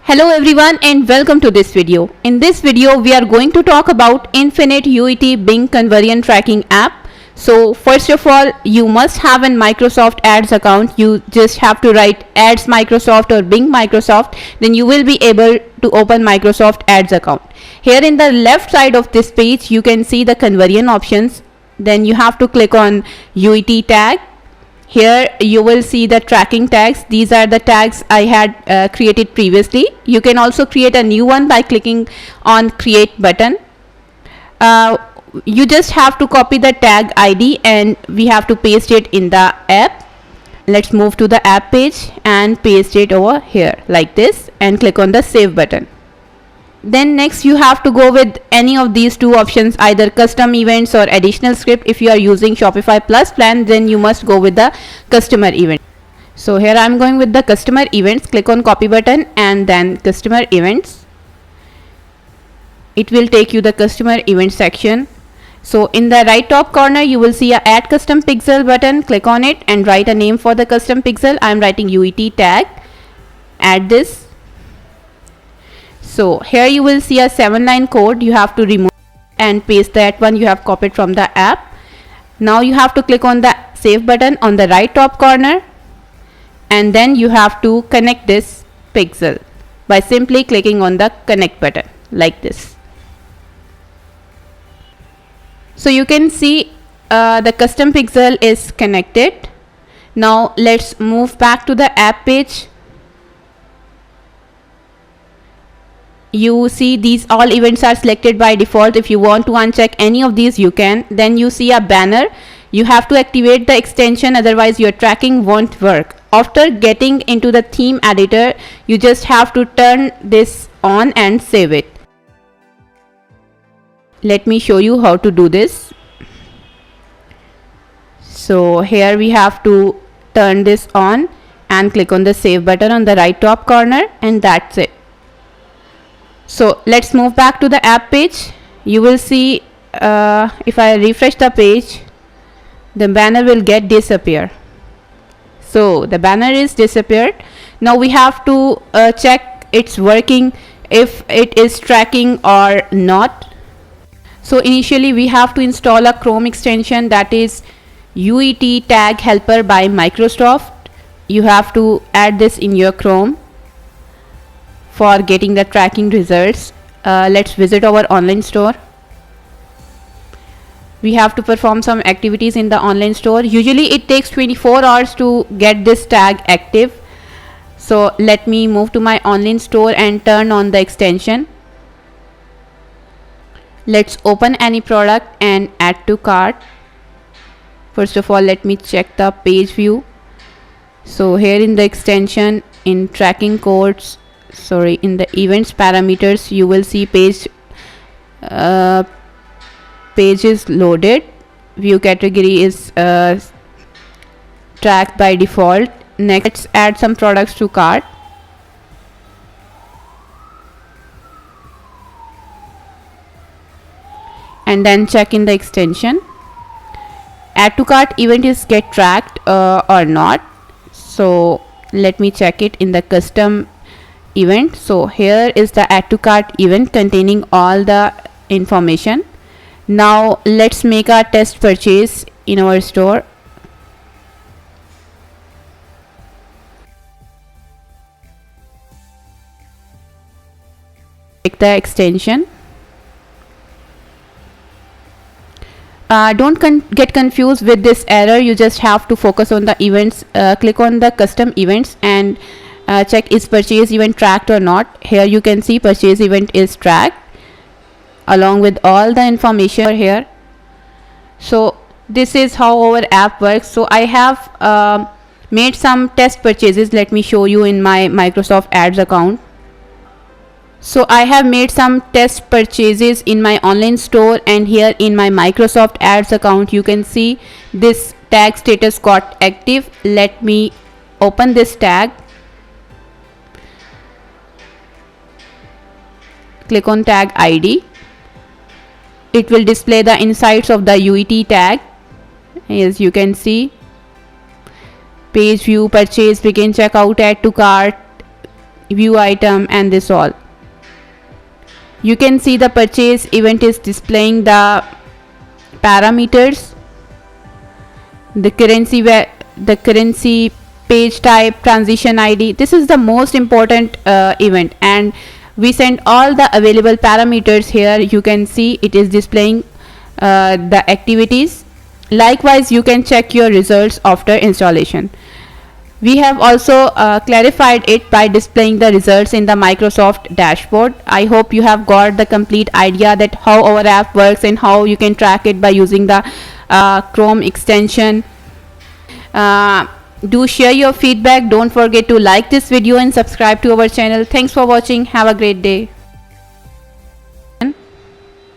Hello everyone and welcome to this video. In this video we are going to talk about Infinite UET Bing conversion tracking app. So first of all, you must have a Microsoft Ads account. You just have to write Ads Microsoft or Bing Microsoft, then you will be able to open Microsoft Ads account. Here in the left side of this page you can see the conversion options. Then you have to click on UET tag. Here you will see the tracking tags. These are the tags I had created previously. You can also create a new one by clicking on create button. You just have to copy the tag ID and we have to paste it in the app. Let's move to the app page and paste it over here like this and click on the save button. Then next you have to go with any of these two options, either custom events or additional script. If you are using Shopify Plus plan, then you must go with the customer event. So here I am going with the customer events. Click on copy button and then customer events. It will take you the customer event section. So in the right top corner you will see a add custom pixel button. Click on it and write a name for the custom pixel. I am writing UET tag. Add this. So here you will see a 7-line code. You have to remove and paste that one you have copied from the app. Now you have to click on the save button on the right top corner and then you have to connect this pixel by simply clicking on the connect button like this. So you can see the custom pixel is connected. Now let's move back to the app page. You see these all events are selected by default. If you want to uncheck any of these you can. Then you see a banner. You have to activate the extension, otherwise your tracking won't work. After getting into the theme editor, you just have to turn this on and save it. Let me show you how to do this. So here we have to turn this on and click on the save button on the right top corner, and that's it. So let's move back to the app page. You will see if I refresh the page, the banner will get disappear. So the banner is disappeared. Now we have to check it's working, if it is tracking or not. So initially we have to install a Chrome extension, that is UET tag helper by Microsoft. You have to add this in your Chrome for getting the tracking results. Let's visit our online store. We have to perform some activities in the online store. Usually it takes 24 hours to get this tag active. So let me move to my online store and turn on the extension. Let's open any product and add to cart. First of all, let me check the page view. So here in the extension, in tracking codes, in the events parameters, you will see page is loaded. View category is tracked by default. Next, let's add some products to cart. And then check in the extension. Add to cart event is get tracked or not. So let me check it in the custom event. So here is the add to cart event containing all the information. Now let's make a test purchase in our store. Click the extension. Don't get confused with this error. You just have to focus on the events. Click on the custom events and check is purchase event tracked or not. Here you can see purchase event is tracked along with all the information here. So this is how our app works. So I have made some test purchases. Let me show you in my Microsoft Ads account. So I have made some test purchases in my online store, and here in my Microsoft Ads account you can see this tag status got active. Let me open this tag. Click on tag ID. It will display the insights of the UET tag. As you can see, page view, purchase, begin checkout, add to cart, view item, and this all. You can see the purchase event is displaying the parameters, the currency, page type, transition ID. This is the most important event, and we send all the available parameters here. You can see it is displaying the activities. Likewise, you can check your results after installation. We have also clarified it by displaying the results in the Microsoft dashboard. I hope you have got the complete idea that how our app works and how you can track it by using the Chrome extension. Do share your feedback. Don't forget to like this video and subscribe to our channel. Thanks for watching. Have a great day.